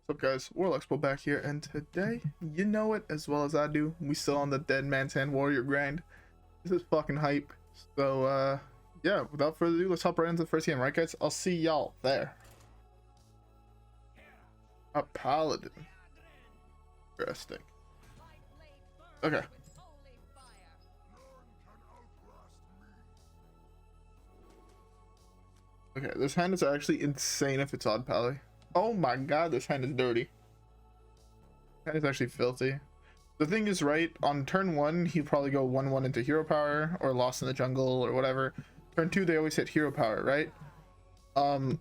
What's up, guys? WhirlXbow back here, and today, you know it as well as I do, we still on the Dead Man's Hand Warrior grind. This is fucking hype. So, yeah, without further ado, let's hop right into the first game, right, guys? I'll see y'all there. A paladin. Interesting. Okay. Okay, this hand is actually insane if it's odd pally. Oh my god, this hand is dirty. Hand is actually filthy. The thing is, right, on turn 1, he'd probably go 1-1 into hero power or lost in the jungle or whatever. Turn 2, they always hit hero power, right? And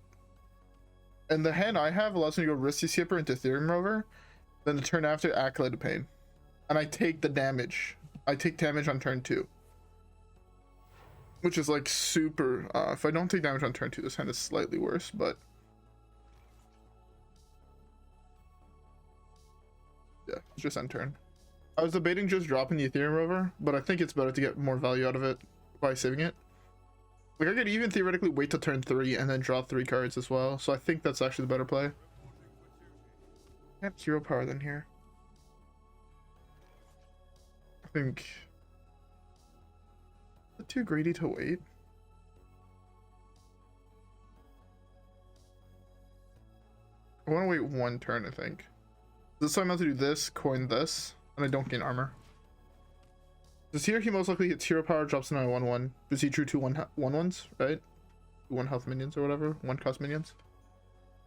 the hand I have allows me to go Risky Skipper into Eternium Rover. Then the turn after, Acolyte of Pain. And I take the damage. I take damage on turn 2. Which is like super, if I don't take damage on turn 2, this hand is slightly worse, but yeah, it's just end turn. I was debating just dropping the Eternium Rover, but I think it's better to get more value out of it by saving it. Like, I could even theoretically wait till turn 3 and then draw 3 cards as well, so I think that's actually the better play. I have hero power then here. I think it's too greedy to wait. I want to wait 1 turn, I think. This time I'm about to do this, coin this, and I don't gain armor. This here, he most likely hits hero power, drops in on 1-1. Does he drew 2 1-1s, right? 1 health minions or whatever, 1 cost minions.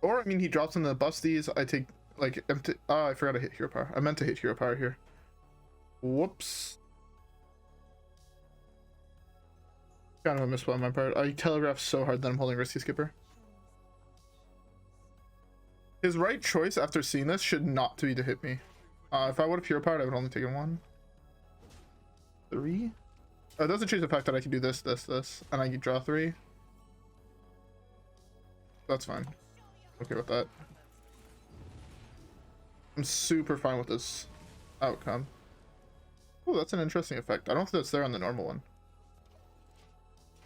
Or, I mean, he drops in the busties, I take, like, empty. Ah, I forgot to hit hero power. I meant to hit hero power here. Whoops. Kind of a misplay on my part. I telegraphed so hard that I'm holding Risky Skipper. His right choice after seeing this should not be to hit me. If I would have hero powered, I would only taken 1. 3? It doesn't change the fact that I can do this, and I can draw 3. That's fine. Okay with that. I'm super fine with this outcome. Oh, that's an interesting effect. I don't think that's there on the normal one.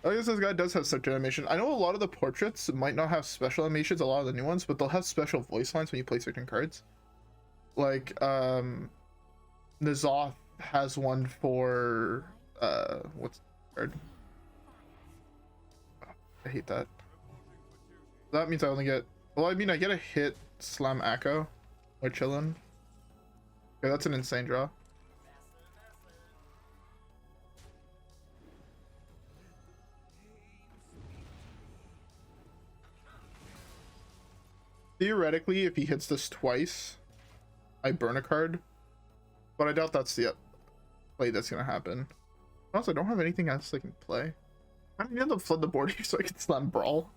I guess this guy does have such animation. I know a lot of the portraits might not have special animations, a lot of the new ones, but they'll have special voice lines when you play certain cards. Like, N'Zoth has one for, what's the card? I hate that. That means I only get, well, I mean, I get a hit, slam Echo, or chillin'. Okay, that's an insane draw. Theoretically, if he hits this twice, I burn a card, but I doubt that's the play that's gonna happen. Also, I don't have anything else I can play. I need to flood the board here so I can slam Brawl.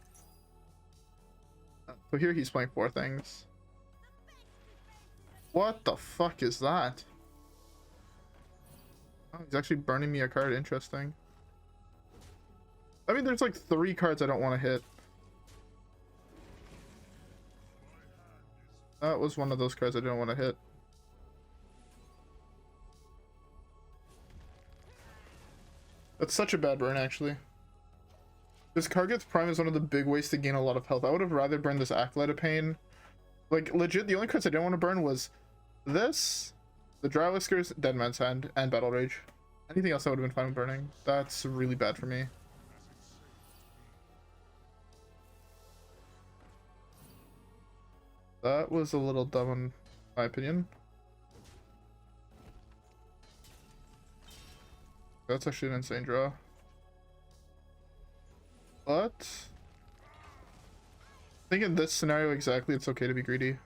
So here he's playing 4 things. What the fuck is that? Oh, he's actually burning me a card. Interesting. I mean, there's like 3 cards I don't want to hit. That was one of those cards I didn't want to hit. That's such a bad burn, actually. This Kargath Prime is one of the big ways to gain a lot of health. I would have rather burned this Acolyte of Pain. Like, legit, the only cards I didn't want to burn was this, the Drywhiskers, Dead Man's Hand, and Battle Rage. Anything else I would have been fine with burning. That's really bad for me. That was a little dumb in my opinion. That's actually an insane draw. But I think in this scenario exactly, it's okay to be greedy.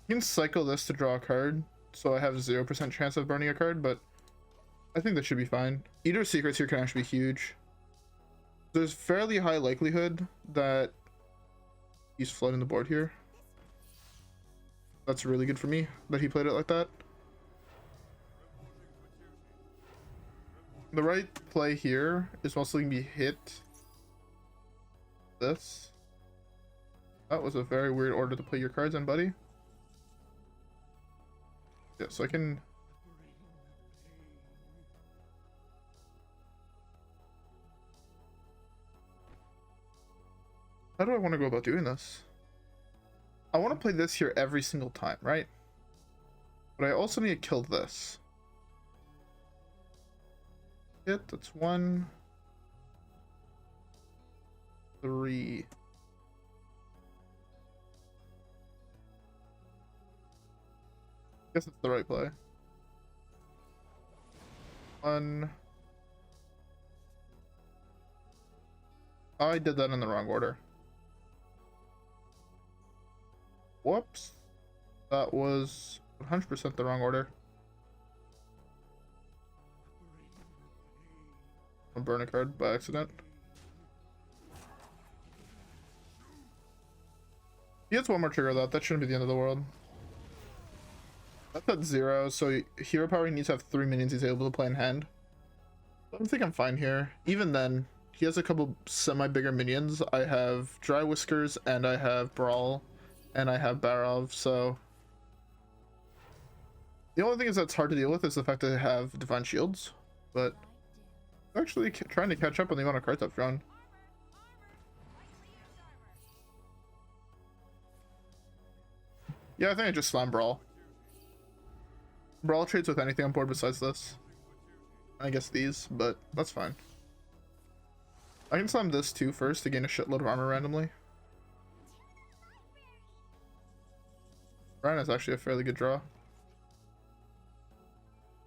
You can cycle this to draw a card, so I have 0% chance of burning a card, but I think that should be fine. Eater's Secrets here can actually be huge. There's fairly high likelihood that he's flooding the board here. That's really good for me that he played it like that. The right play here is mostly gonna be hit this. That was a very weird order to play your cards in, buddy. Yeah, so I can How do I want to go about doing this? I want to play this here every single time, right? But I also need to kill this. Hit, that's 1, 3. Guess it's the right play. 1. I did that in the wrong order. Whoops. That was 100% the wrong order. I'll burn a card by accident. He gets one more trigger though. That shouldn't be the end of the world. That's at 0, so hero power needs to have 3 minions he's able to play in hand. I don't think I'm fine here. Even then, he has a couple semi-bigger minions. I have Drywhiskers, and I have Brawl, and I have Barov, so... The only thing is that's hard to deal with is the fact that I have Divine Shields, but... I'm actually trying to catch up on the amount of cards I've drawn. Yeah, I think I just slam Brawl. Brawl trades with anything on board besides this. I guess these, but that's fine. I can slam this too first to gain a shitload of armor randomly. Brann is actually a fairly good draw.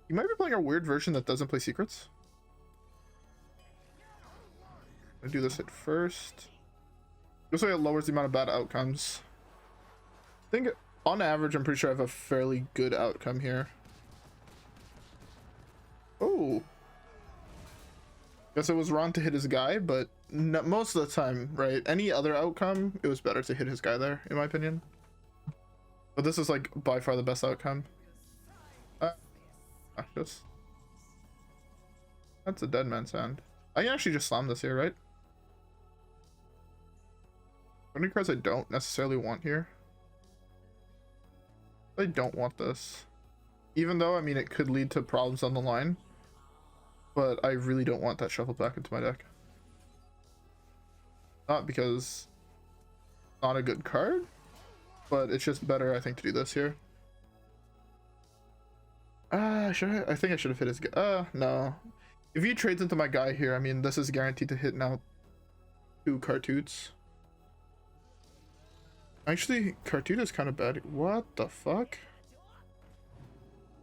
You might be playing a weird version that doesn't play secrets. I'm gonna do this hit first. This way it lowers the amount of bad outcomes. I think on average I'm pretty sure I have a fairly good outcome here. Oh, guess it was wrong to hit his guy, but most of the time, right? Any other outcome, it was better to hit his guy there, in my opinion. But this is like by far the best outcome. That's a dead man's hand. I can actually just slam this here, right? Any cards I don't necessarily want here. I don't want this. Even though, I mean, it could lead to problems on the line. But I really don't want that shuffled back into my deck. Not because it's not a good card, but it's just better, I think, to do this here. Should I? I think I should have hit his guy. No. If he trades into my guy here, I mean, this is guaranteed to hit now 2 Khartuts. Actually, Khartut is kind of bad. What the fuck?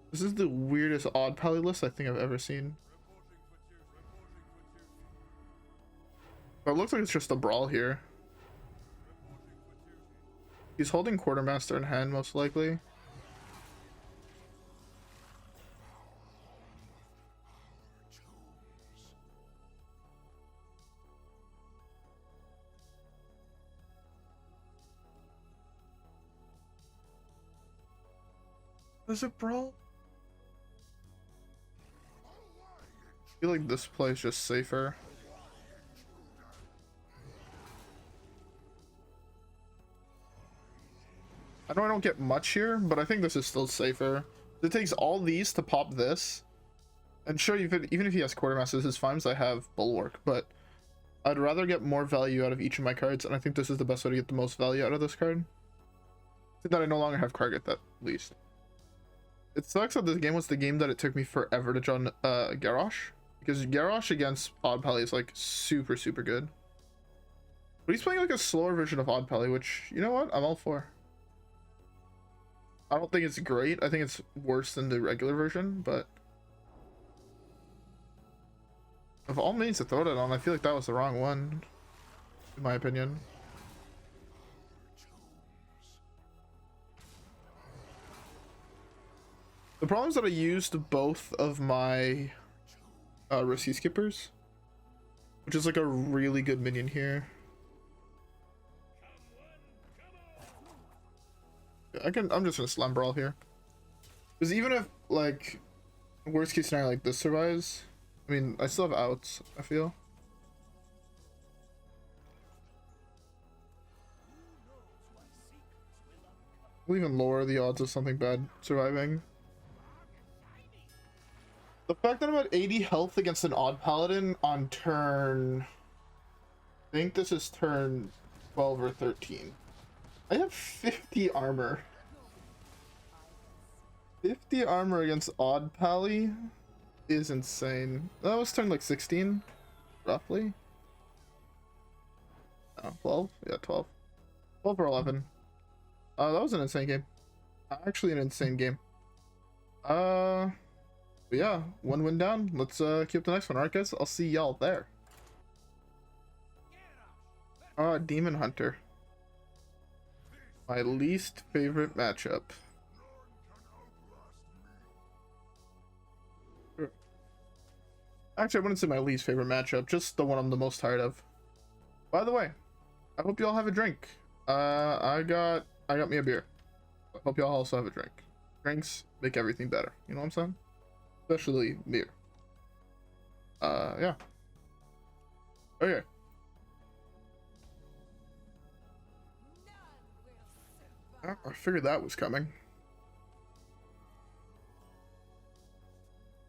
This is the weirdest odd pally list I think I've ever seen. But it looks like it's just a Brawl here. He's holding Quartermaster in hand, most likely. Is it Brawl? I feel like this play is just safer. I know I don't get much here, but I think this is still safer. It takes all these to pop this. And sure, even if he has Quartermasters, his farms I have Bulwark, but I'd rather get more value out of each of my cards, and I think this is the best way to get the most value out of this card. That I no longer have Kargath, at least. It sucks that this game was the game that it took me forever to draw Garrosh, because Garrosh against Odd Pally is like super good. But he's playing like a slower version of Odd Pally, which, you know what, I'm all for. I don't think it's great. I think it's worse than the regular version, but of all means to throw it on, I feel like that was the wrong one, in my opinion. The problem is that I used both of my Risky Skippers, which is like a really good minion here. I'm just gonna slam Brawl here, because even if like worst case scenario like this survives, I mean I still have outs. I feel. We'll even lower the odds of something bad surviving. The fact that I'm at 80 health against an Odd Paladin on turn, I think this is turn 12 or 13. I have 50 armor. 50 armor against Odd Pally is insane. That was turn like 16, roughly. Oh, 12? Yeah, 12. 12 or 11. That was an insane game. Actually, an insane game. But yeah, one win down. Let's keep the next one. Alright, guys, I'll see y'all there. Demon Hunter. My least favorite matchup. Actually, I wouldn't say my least favorite matchup, just the one I'm the most tired of. By the way, I hope y'all have a drink. I got me a beer. I hope y'all also have a drink. Drinks make everything better. You know what I'm saying? Especially beer. Yeah. Okay. I figured that was coming.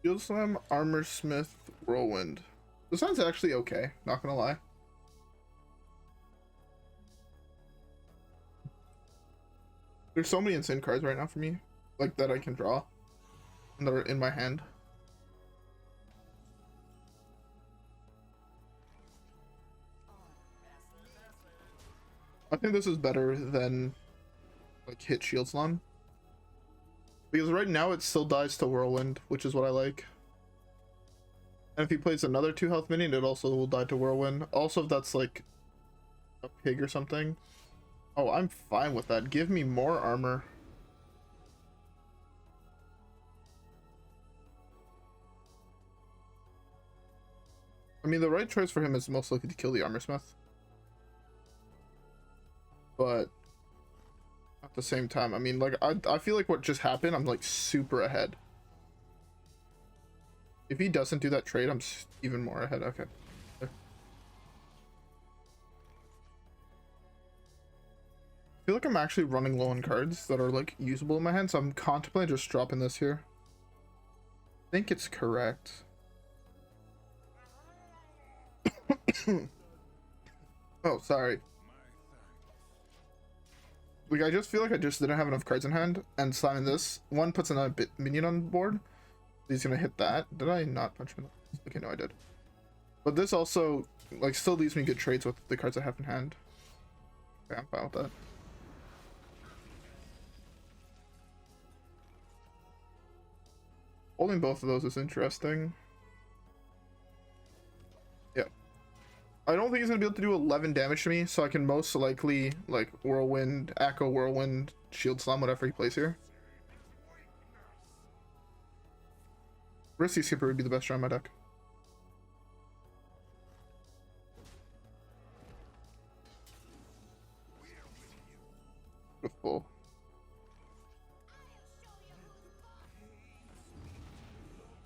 Shield Slam, Armorsmith, Whirlwind. This sounds actually okay, not gonna lie. There's so many insane cards right now for me, like that I can draw, and that are in my hand. I think this is better than like hit Shield Slam. Because right now it still dies to Whirlwind, which is what I like. And if he plays another 2 health minion, it also will die to Whirlwind. Also, if that's like a pig or something. Oh, I'm fine with that. Give me more armor. I mean, the right choice for him is most likely to kill the Armorsmith. But at the same time, I mean, like, I feel like what just happened, I'm like super ahead. If he doesn't do that trade, I'm even more ahead. Okay. I feel like I'm actually running low on cards that are like usable in my hand, so I'm contemplating just dropping this here. I think it's correct. Oh, sorry. Like, I just feel like I just didn't have enough cards in hand, and slamming this one puts another minion on board. He's gonna hit that. Did I not punch him? Okay, no, I did. But this also like still leaves me good trades with the cards I have in hand. Okay, I'm fine with that. Holding both of those is interesting. Yeah. I don't think he's gonna be able to do 11 damage to me, so I can most likely like Whirlwind, Echo, Whirlwind, Shield Slam, whatever he plays here. Risky Skipper would be the best draw in my deck. Beautiful.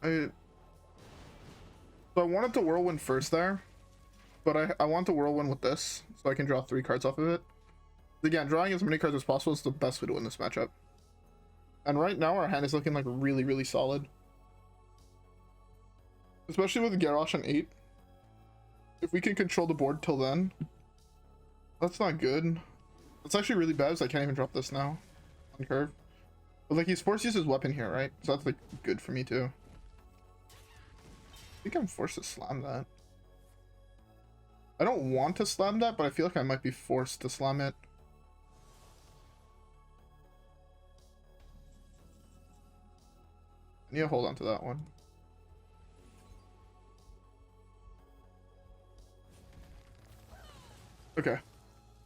So I wanted to Whirlwind first there, but I want to Whirlwind with this, so I can draw 3 cards off of it. Again, drawing as many cards as possible is the best way to win this matchup. And right now our hand is looking like really, really solid. Especially with Garrosh on 8. If we can control the board till then, that's not good. It's actually really bad, so I can't even drop this now on curve. But like, he's forced to use his weapon here, right? So that's like good for me too. I think I'm forced to slam that. I don't want to slam that, but I feel like I might be forced to slam it. I need to hold on to that one. Okay.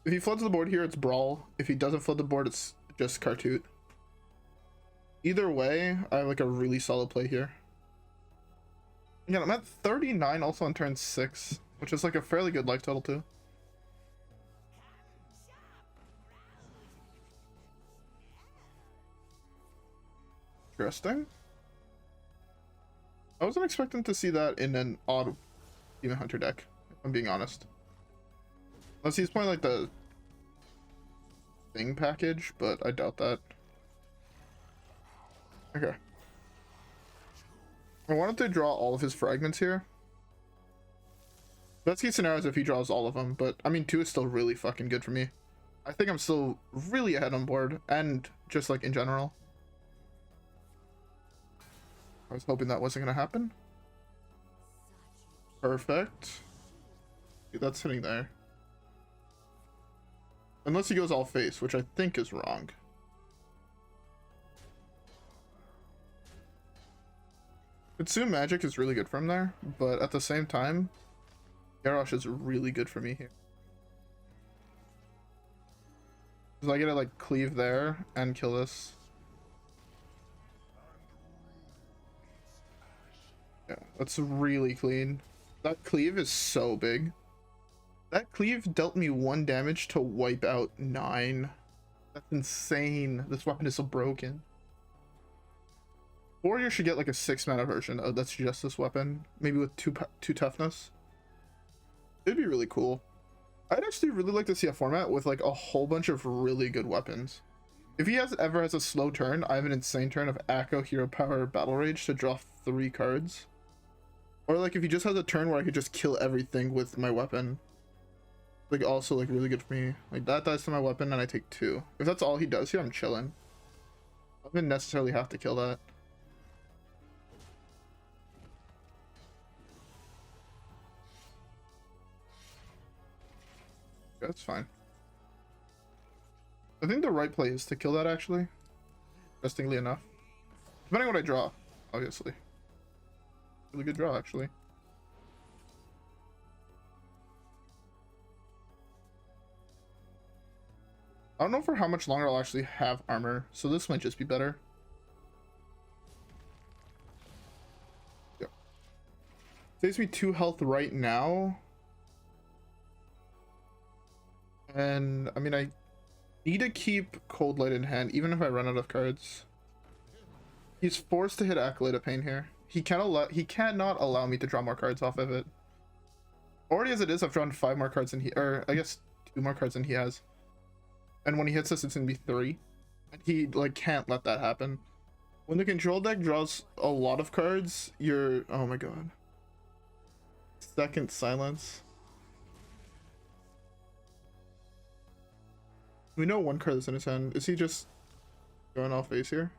If he floods the board here, it's Brawl. If he doesn't flood the board, it's just Khartut. Either way, I have like a really solid play here. Again, I'm at 39 also on turn 6, which is like a fairly good life total too. Interesting. I wasn't expecting to see that in an odd Demon Hunter deck, if I'm being honest. Unless he's playing like the thing package, but I doubt that. Okay. I wanted to draw all of his fragments here. Best case scenario is if he draws all of them, but I mean 2 is still really fucking good for me. I think I'm still really ahead on board, and just like in general. I was hoping that wasn't gonna happen. Perfect. That's hitting there. Unless he goes all face, which I think is wrong. Consume magic is really good from there, but at the same time, Garrosh is really good for me here. Because I get to like cleave there and kill this. Yeah, that's really clean. That cleave is so big. That cleave dealt me 1 damage to wipe out 9. That's insane. This weapon is so broken. Warrior should get like a 6 mana version of that's just this weapon. Maybe with 2 toughness. It'd be really cool. I'd actually really like to see a format with like a whole bunch of really good weapons. If he ever has a slow turn, I have an insane turn of AGGRO, Hero Power, Battle Rage to draw 3 cards. Or like if he just has a turn where I could just kill everything with my weapon. Like also like really good for me. Like that dies to my weapon and I take 2. If that's all he does here, I'm chilling. I don't even necessarily have to kill that. That's fine. I think the right play is to kill that actually. Interestingly enough. Depending on what I draw, obviously. Really good draw actually. I don't know for how much longer I'll actually have armor, so this might just be better. Yep. Saves me 2 health right now. And I mean, I need to keep Coldlight in hand, even if I run out of cards. He's forced to hit Acolyte of Pain here. He cannot allow me to draw more cards off of it. Already as it is, I've drawn 5 more cards than he, or I guess 2 more cards than he has. And when he hits us, it's gonna be 3. And he like can't let that happen. When the control deck draws a lot of cards, you're, oh my god. Second silence. We know 1 card is in his hand. Is he just going off base here?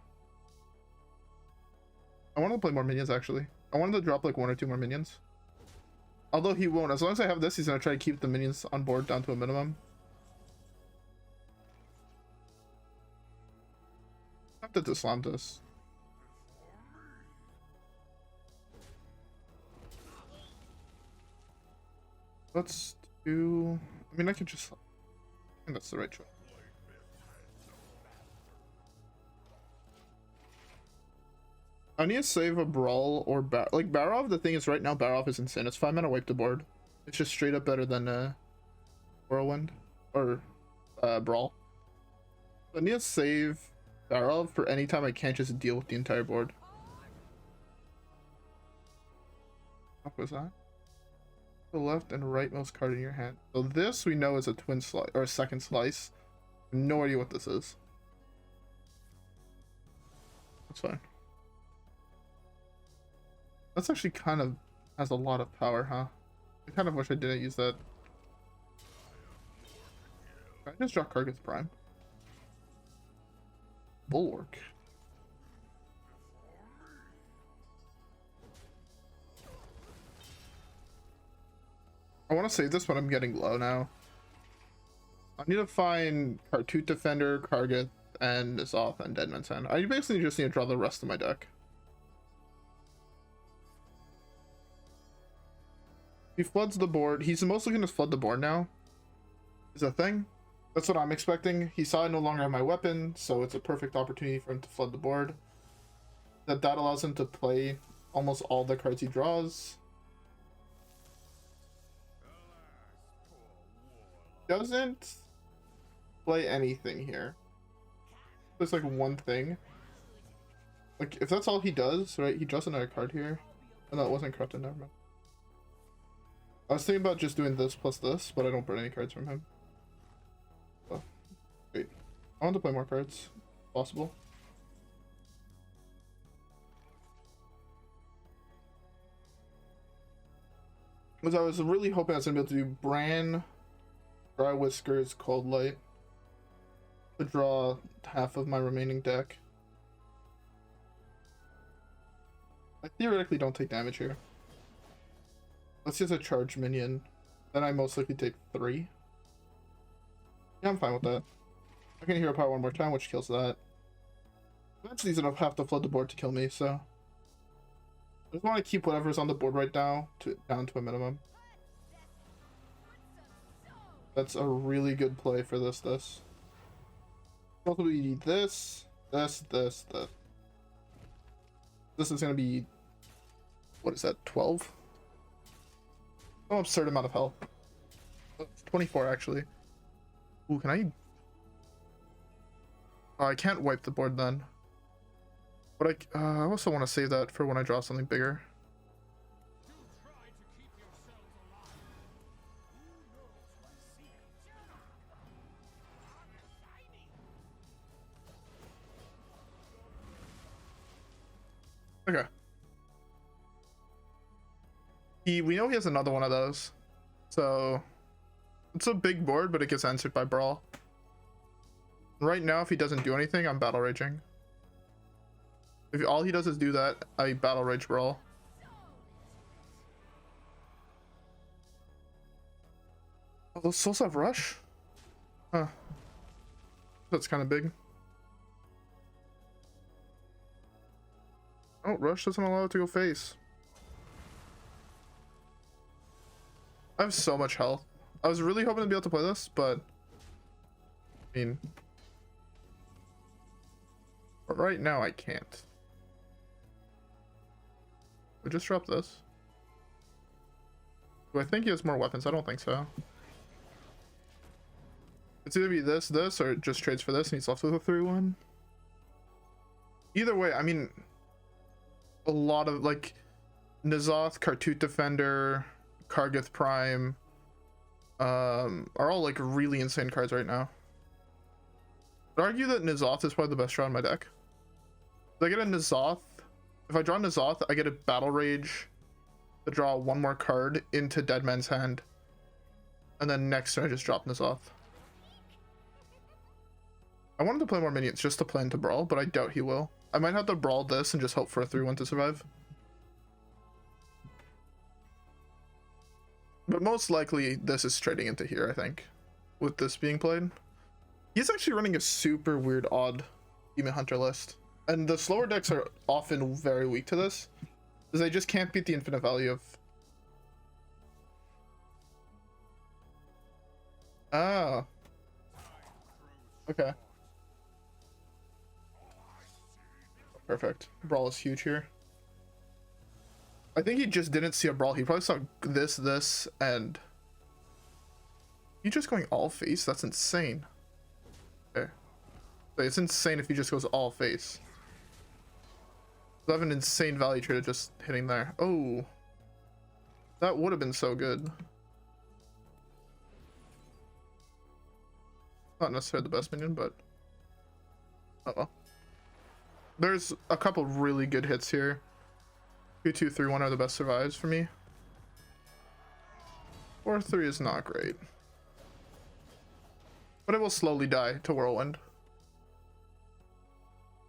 I want to play more minions actually. I wanted to drop like 1 or 2 more minions. Although he won't. As long as I have this, he's gonna try to keep the minions on board down to a minimum. I have to dislam this. Let's do. I mean, I could just. I think that's the right choice. I need to save a Brawl or like Barov. The thing is, right now Barov is insane. It's 5 mana wipe the board. It's just straight up better than Whirlwind or Brawl. So I need to save Barov for any time I can't just deal with the entire board. What was that? The left and rightmost card in your hand. So this we know is a twin slice or a second slice. No idea what this is. That's fine. That's actually kind of has a lot of power, huh? I kind of wish I didn't use that. I just draw Kargath Prime. Bulwark. I want to save this, but I'm getting low now. I need to find Khartut Defender, Kargath, and Azzinoth and Deadman's Hand. I basically just need to draw the rest of my deck. He floods the board. He's mostly going to flood the board now. Is a thing. That's what I'm expecting. He saw I no longer have my weapon, so it's a perfect opportunity for him to flood the board. That allows him to play almost all the cards he draws. Doesn't play anything here. There's like 1 thing. Like if that's all he does, right? He draws another card here. Oh, no, it wasn't corrupted. Never mind. I was thinking about just doing this plus this, but I don't burn any cards from him. So, wait. I want to play more cards. Possible. Because I was really hoping I was gonna be able to do Brann, Drywhisker, Coldlight to draw half of my remaining deck. I theoretically don't take damage here. Let's just a charge minion. Then I most likely take 3. Yeah, I'm fine with that. I can hero power one more time, which kills that. Eventually he's gonna have to flood the board to kill me, so I just want to keep whatever's on the board right now down to a minimum. That's a really good play for this. Also, we need this. This is gonna be, what is that, 12? Oh, absurd amount of health. 24 actually. Ooh, can I? Oh, I can't wipe the board then. But I also want to save that for when I draw something bigger. Okay. We know he has another one of those. So it's a big board, but it gets answered by Brawl. Right now, if he doesn't do anything, I'm battle raging. If all he does is do that, I battle rage Brawl. Oh, those souls have rush? Huh. That's kind of big. Oh, rush doesn't allow it to go face. I have so much health. I was really hoping to be able to play this, but I mean, right now I can't. We just drop this. Do I think he has more weapons? I don't think so. It's either be this, or it just trades for this and he's left with a 3-1. Either way, I mean, a lot of like N'Zoth, Khartut Defender, Kargath Prime are all like really insane cards right now. I'd argue that N'Zoth is probably the best draw in my deck. If I get a N'Zoth, if I draw N'Zoth, I get a Battle Rage to draw one more card into Dead Man's Hand. And then next turn I just drop N'Zoth. I wanted to play more minions just to play into Brawl, but I doubt he will. I might have to Brawl this and just hope for a 3-1 to survive. But most likely this is trading into here, I think, with this being played. He's actually running a super weird, odd Demon Hunter list. And the slower decks are often very weak to this, because they just can't beat the infinite value of... Ah. Okay. Perfect. Brawl is huge here. I think he just didn't see a Brawl. He probably saw this, and... You just going all face? That's insane. Okay. It's insane if he just goes all face. I have an insane value trade just hitting there. Oh. That would have been so good. Not necessarily the best minion, but... Oh well. There's a couple really good hits here. 2, 2, 3, 1 are the best survives for me. 4, 3 is not great. But it will slowly die to Whirlwind.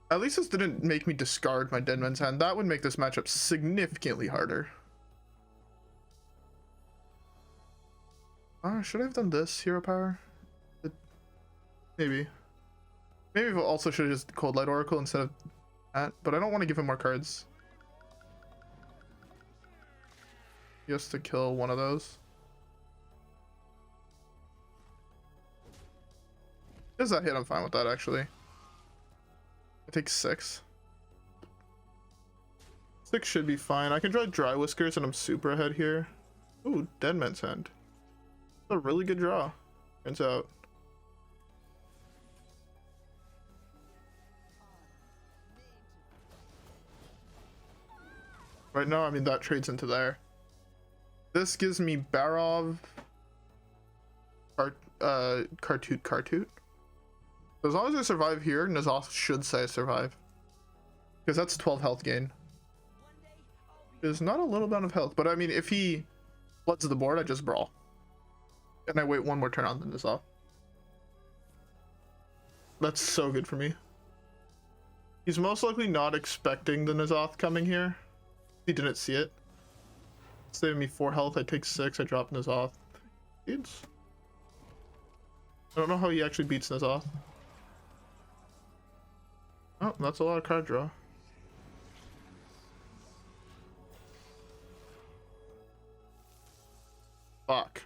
At least this didn't make me discard my Dead Man's Hand. That would make this matchup significantly harder. Should I have done this hero power? Maybe. Maybe I also should have just Coldlight Oracle instead of that, but I don't want to give him more cards. Just to kill one of those. Does that hit? I'm fine with that actually. I take 6. 6 should be fine. I can draw Drywhiskers and I'm super ahead here. Ooh, Dead Man's Hand. That's a really good draw. Turns out. Right now, I mean, that trades into there. This gives me Barov, Khartut. So as long as I survive here, N'Zoth should say I survive. Because that's 12 health gain. It's not a little amount of health, but I mean, if he floods the board, I just Brawl. And I wait one more turn on the N'Zoth. That's so good for me. He's most likely not expecting the N'Zoth coming here. He didn't see it. Saving me 4 health, I take 6, I drop N'Zoth. Dudes. I don't know how he actually beats N'Zoth. Oh, that's a lot of card draw. Fuck.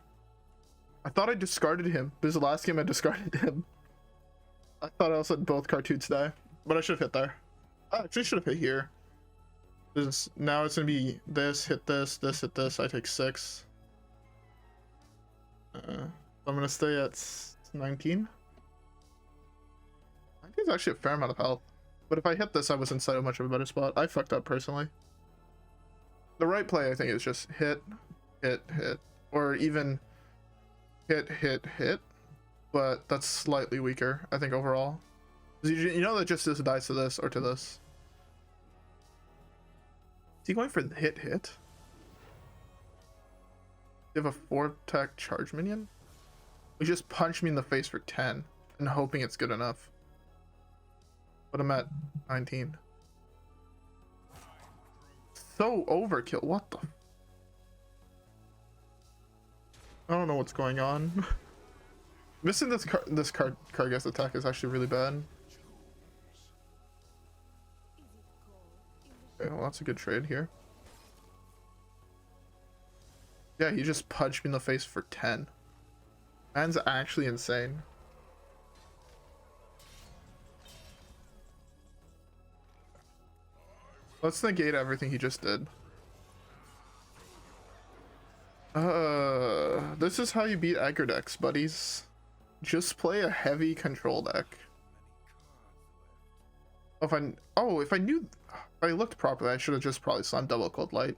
I thought I discarded him. This is the last game I discarded him. I thought I also had both Khartuts die, but I should have hit there. I actually should have hit here. Now it's gonna be this, hit this, this, hit this. I take 6. I'm gonna stay at 19. 19 is actually a fair amount of health. But if I hit this, I was in so much of a better spot. I fucked up personally. The right play, I think, is just hit, hit, hit. Or even hit, hit, hit. But that's slightly weaker, I think, overall. You know that just this dies to this or to this. Is he going for the hit, hit? You have a 4-attack charge minion? You just punch me in the face for 10 and hoping it's good enough. But I'm at 19. So overkill. What the? I don't know what's going on. Missing this Kargath attack is actually really bad. Okay, well, that's a good trade here. Yeah, he just punched me in the face for 10. Man's actually insane. Let's negate everything he just did. This is how you beat aggro decks, buddies. Just play a heavy control deck. If I knew, if I looked properly, I should have just probably slammed double Coldlight.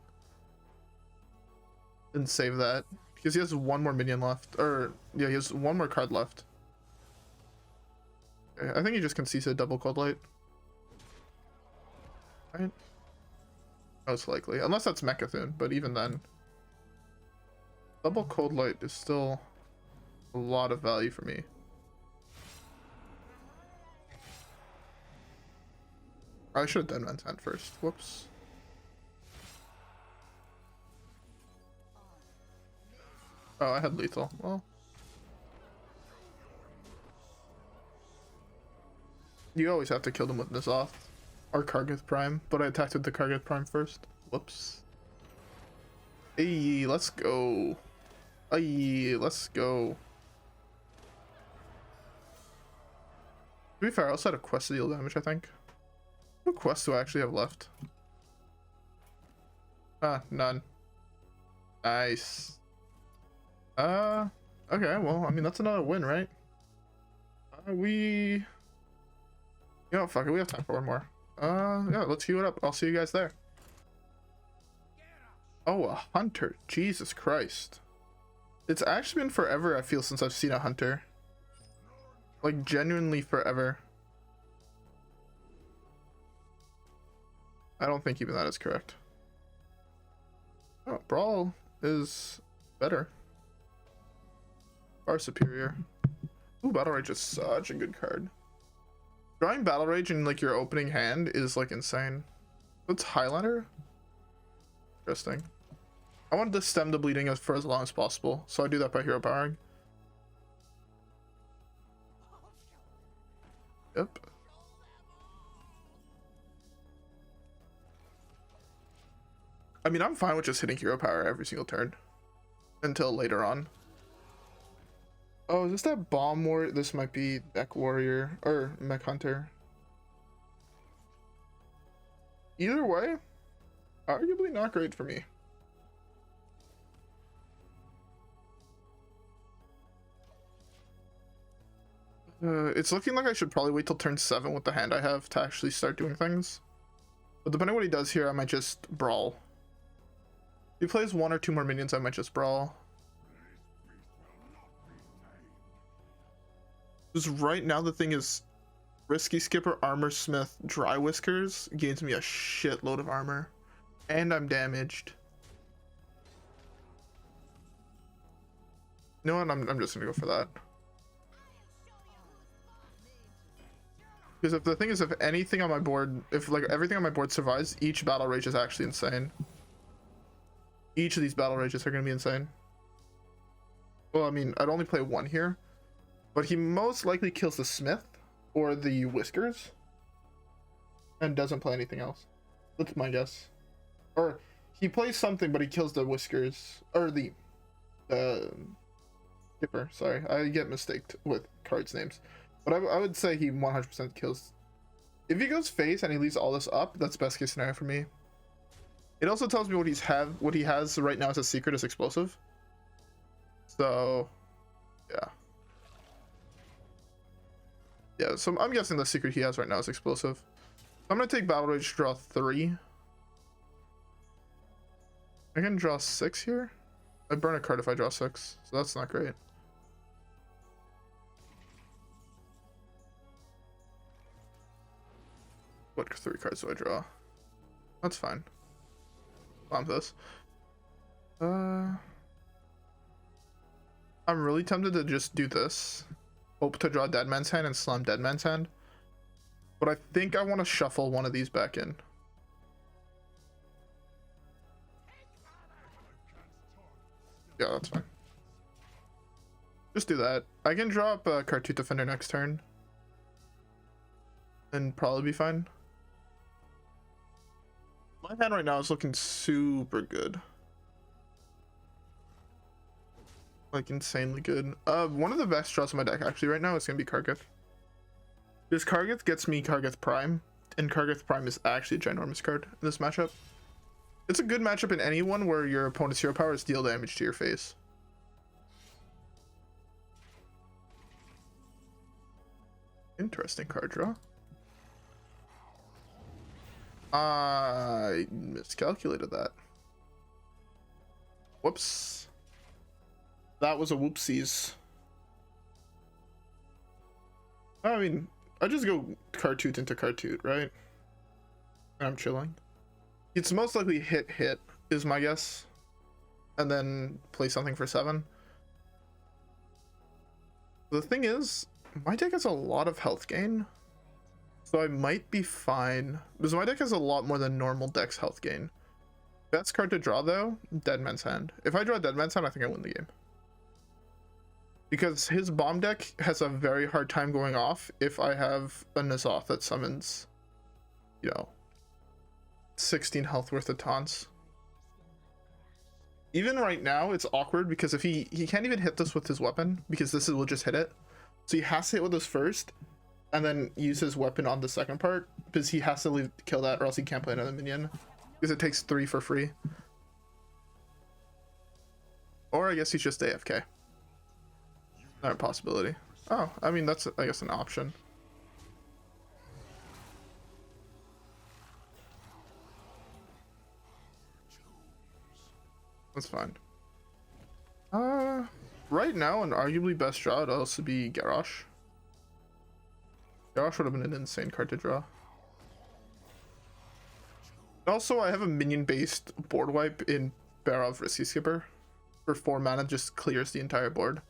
And save that. Because he has one more minion left. Or, yeah, he has one more card left. Okay, I think he just concedes a double Coldlight. Right? Most likely. Unless that's Mechathune, but even then. Double Coldlight is still a lot of value for me. I should have done Man's Hand first. Whoops. Oh, I had lethal. Well. You always have to kill them with N'Zoth. Or Kargath Prime, but I attacked with the Kargath Prime first. Whoops. Hey, let's go. Hey, let's go. To be fair, I also had a quest to deal damage, I think. What quests do I actually have left? Ah, none. Nice. Okay, well, I mean, that's another win, right? You know, fuck it, we have time for one more. Yeah, let's heal it up. I'll see you guys there. Oh, a hunter. Jesus Christ. It's actually been forever, I feel, since I've seen a hunter. Like, genuinely forever. I don't think even that is correct. Oh, Brawl is better. Far superior. Ooh, Battle Rage is such a good card. Drawing Battle Rage in, like, your opening hand is, like, insane. That's Highlander? Interesting. I wanted to stem the bleeding for as long as possible, so I do that by hero powering. Yep. I mean, I'm fine with just hitting hero power every single turn. Until later on. Oh, is this that bomb warrior? This might be Mech Warrior or Mech Hunter. Either way, arguably not great for me. It's looking like I should probably wait till turn 7 with the hand I have to actually start doing things. But depending on what he does here, I might just Brawl. If he plays 1 or 2 more minions, I might just Brawl. Because right now the thing is, Risky Skipper, Armorsmith, Drywhiskers gains me a shitload of armor. And I'm damaged. You know what? I'm just gonna go for that. Because if the thing is, if anything on my board, if like everything on my board survives, each battle rage is actually insane. Each of these battle rages are gonna be insane. Well, I mean, I'd only play one here, but he most likely kills the Smith or the Whiskers and doesn't play anything else. That's my guess. Or he plays something, but he kills the Whiskers or the Skipper. Sorry, I get mistaked with cards names. But I would say he 100% kills. If he goes face and he leaves all this up, that's best case scenario for me. It also tells me what he has right now as a secret is explosive. So, yeah. Yeah, so I'm guessing the secret he has right now is explosive. I'm gonna take Battle Rage, draw 3. I can draw 6 here. I burn a card if I draw 6, so that's not great. What 3 cards do I draw? That's fine. Bomb this. I'm really tempted to just do this. Hope to draw Dead Man's Hand and slam Dead Man's Hand. But I think I want to shuffle one of these back in. Yeah, that's fine. Just do that. I can draw up a Khartut Defender next turn. And probably be fine. My hand right now is looking super good. Like insanely good. One of the best draws in my deck actually right now is gonna be Kargath. Because Kargath gets me Kargath Prime, and Kargath Prime is actually a ginormous card in this matchup. It's a good matchup in any one where your opponent's hero power is deal damage to your face. Interesting card draw. I miscalculated that. Whoops. That was a whoopsies. I mean, I just go Khartut into Khartut, right? And I'm chilling. It's most likely hit is my guess. And then play something for 7. The thing is, my deck has a lot of health gain. So I might be fine. Because my deck has a lot more than normal deck's health gain. Best card to draw though, Dead Man's Hand. If I draw Dead Man's Hand, I think I win the game. Because his bomb deck has a very hard time going off if I have a N'Zoth that summons, you know, 16 health worth of taunts. Even right now, it's awkward because if he can't even hit this with his weapon because this will just hit it. So he has to hit with this first and then use his weapon on the second part because he has to kill that or else he can't play another minion because it takes 3 for free. Or I guess he's just AFK. Not a possibility. Oh, I mean, that's, I guess, an option. That's fine. Right now, an arguably best draw would also be Garrosh. Garrosh would have been an insane card to draw. Also, I have a minion-based board wipe in Barov Risky Skipper. For 4 mana, just clears the entire board.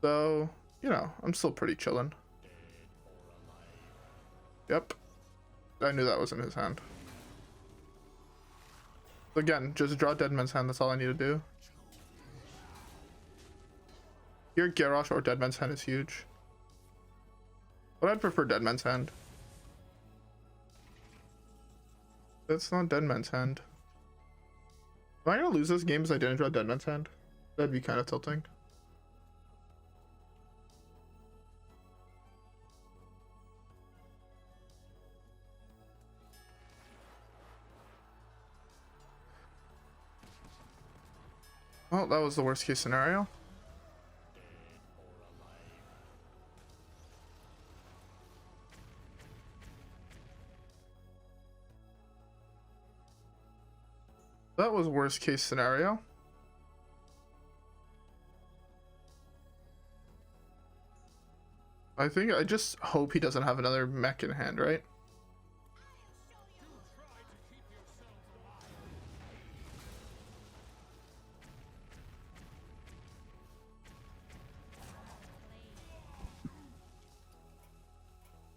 So, you know, I'm still pretty chillin'. Yep. I knew that was in his hand. Again, just draw Dead Man's Hand, that's all I need to do. Here, Garrosh or Dead Man's Hand is huge. But I'd prefer Dead Man's Hand. That's not Dead Man's Hand. Am I gonna lose this game because I didn't draw Dead Man's Hand? That'd be kind of tilting. Well, that was the worst case scenario. That was worst case scenario. I think I just hope he doesn't have another mech in hand, right?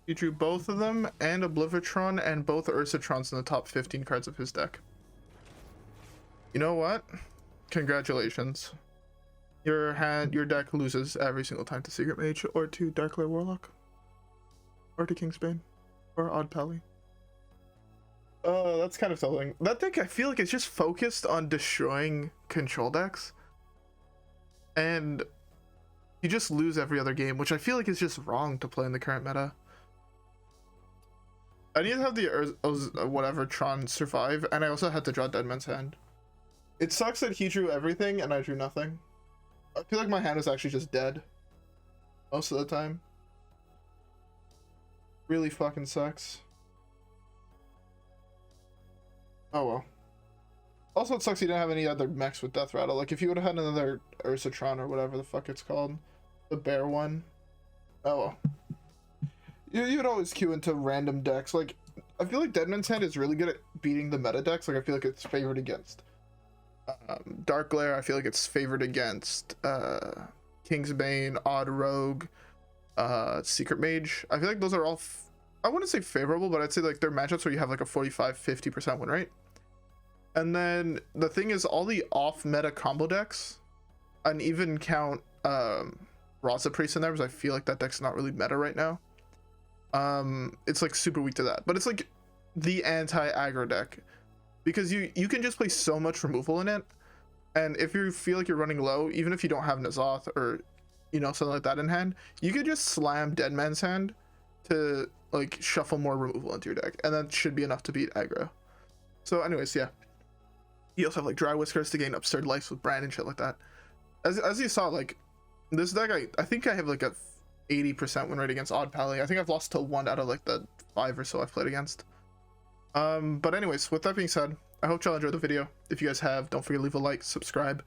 He drew both of them and Oblivitron and both Ursatrons in the top 15 cards of his deck. You know what? Congratulations. Your deck loses every single time to Secret Mage or to Darklight Warlock or to Kingsbane or Odd Pally. That's kind of telling. That deck, I feel like it's just focused on destroying control decks, and you just lose every other game, which I feel like is just wrong to play in the current meta. I need to have the whatever Tron survive, and I also had to draw Dead Man's Hand. It sucks that he drew everything and I drew nothing. I feel like my hand was actually just dead most of the time. Really fucking sucks. Oh well. Also, it sucks he didn't have any other mechs with Death Rattle. Like, if you would have had another Ursatron or whatever the fuck it's called, the bear one. Oh well. You'd always queue into random decks. Like, I feel like Deadman's Hand is really good at beating the meta decks. Like, I feel like it's favored against Dark Glare. I feel like it's favored against Kingsbane, Odd Rogue, Secret Mage. I feel like those are all I wouldn't say favorable, but I'd say like they're matchups where you have like a 45-50% win rate. And then the thing is, all the off meta combo decks, and even count Rasa Priest in there, because I feel like that deck's not really meta right now. It's like super weak to that, but it's like the anti-aggro deck, because you can just play so much removal in it, and if you feel like you're running low, even if you don't have N'Zoth or, you know, something like that in hand, you could just slam Dead Man's Hand to like shuffle more removal into your deck, and that should be enough to beat aggro. So anyways, yeah, you also have like Drywhiskers to gain absurd life with Brann and shit like that. As you saw, like this deck, I think I have like a 80% win rate against Odd Pally. I think I've lost to 1 out of like the 5 or so I've played against. But anyways, with that being said, I hope y'all enjoyed the video. If you guys have, don't forget to leave a like, subscribe,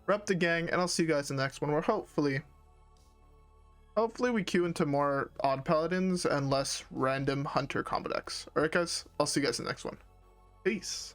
rep the gang, and I'll see you guys in the next one, where hopefully we queue into more Odd Paladins and less random Hunter combo decks. Alright guys, I'll see you guys in the next one. Peace.